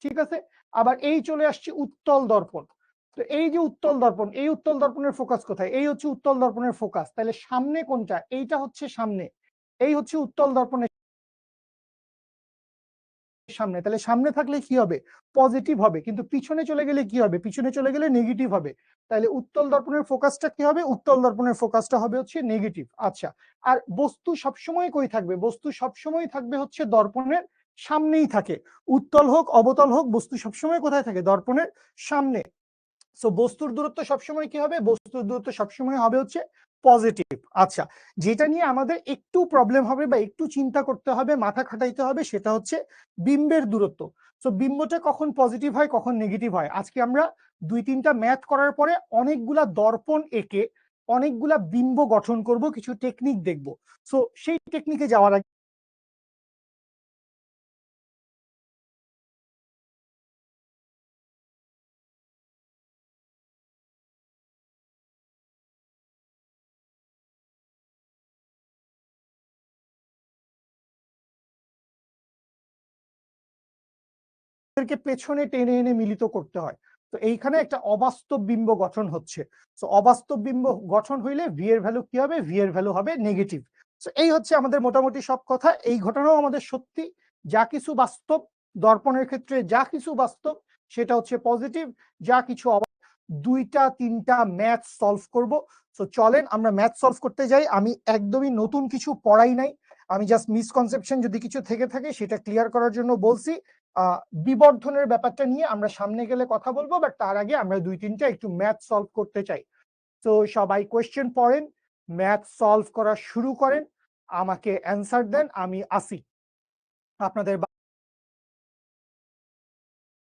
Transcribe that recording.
ঠিক আছে। আবার এই চলে আসছে উত্তল দর্পণ। তো এই যে উত্তল দর্পণ, এই উত্তল দর্পণের ফোকাস কোথায়? এই হচ্ছে উত্তল দর্পণের ফোকাস। তাহলে সামনে কোনটা? এইটা হচ্ছে সামনে। এই হচ্ছে উত্তল দর্পণের সামনে। তাহলে সামনে থাকলে কি হবে? পজিটিভ হবে। কিন্তু পিছনে চলে গেলে কি হবে? পিছনে চলে গেলে নেগেটিভ হবে। তাহলে উত্তল দর্পণের ফোকাসটা কি হবে? উত্তল দর্পণের ফোকাসটা হবে হচ্ছে নেগেটিভ। আচ্ছা, আর বস্তু সবসময় কই থাকবে? বস্তু সবসময় থাকবে হচ্ছে দর্পণের সামনেই থাকে। উত্তল হোক অবতল হোক, বস্তু সবসময় কোথায় থাকে? দর্পণের সামনে। সো বস্তুর দূরত্ব সবসময় কি হবে? বস্তুর দূরত্ব সবসময় হবে হচ্ছে পজিটিভ। আচ্ছা, যেটা নিয়ে আমাদের একটু প্রবলেম হবে বা একটু চিন্তা করতে হবে, মাথা খাটাইতে হবে, সেটা হচ্ছে বিম্বের দূরত্ব। সো বিম্বটা কখন পজিটিভ হয়, কখন নেগেটিভ হয়। আজকে আমরা 2-3টা ম্যাথ করার পরে অনেকগুলা দর্পণ এঁকে অনেকগুলা বিম্ব গঠন করব, কিছু টেকনিক দেখব। সো সেই টেকনিকে যাওয়ার আগে পেছনে টেনে এনে মিলিত করতে হয়। তো এইখানে একটা অবাস্তব বিম্ব গঠন হচ্ছে। তো অবাস্তব বিম্ব গঠন হইলে ভি এর ভ্যালু কি হবে? ভি এর ভ্যালু হবে নেগেটিভ। তো এই হচ্ছে আমাদের মোটামুটি সব কথা। এই ঘটনাও আমাদের সত্যি। যা কিছু বাস্তব দর্পণের ক্ষেত্রে, যা কিছু বাস্তব সেটা হচ্ছে পজিটিভ, যা কিছু 2-3টা ম্যাথ সলভ করব। তো চলেন আমরা ম্যাথ সলভ করতে যাই। আমি একদমই নতুন কিছু পড়াই নাই, আমি জাস্ট মিসকনসেপশন যদি কিছু থেকে থাকে সেটা ক্লিয়ার করার জন্য বলছি। বিবর্ধনের ব্যাপারটা নিয়ে আমরা সামনে গেলে কথা বলবো, বাট তার আগে আমরা 2-3টা একটু ম্যাথ সলভ করতে চাই। তো সবাই কোয়েশ্চেন পড়েন, ম্যাথ সলভ করা শুরু করেন, আমাকে অ্যান্সার দেন, আমি আসি আপনাদের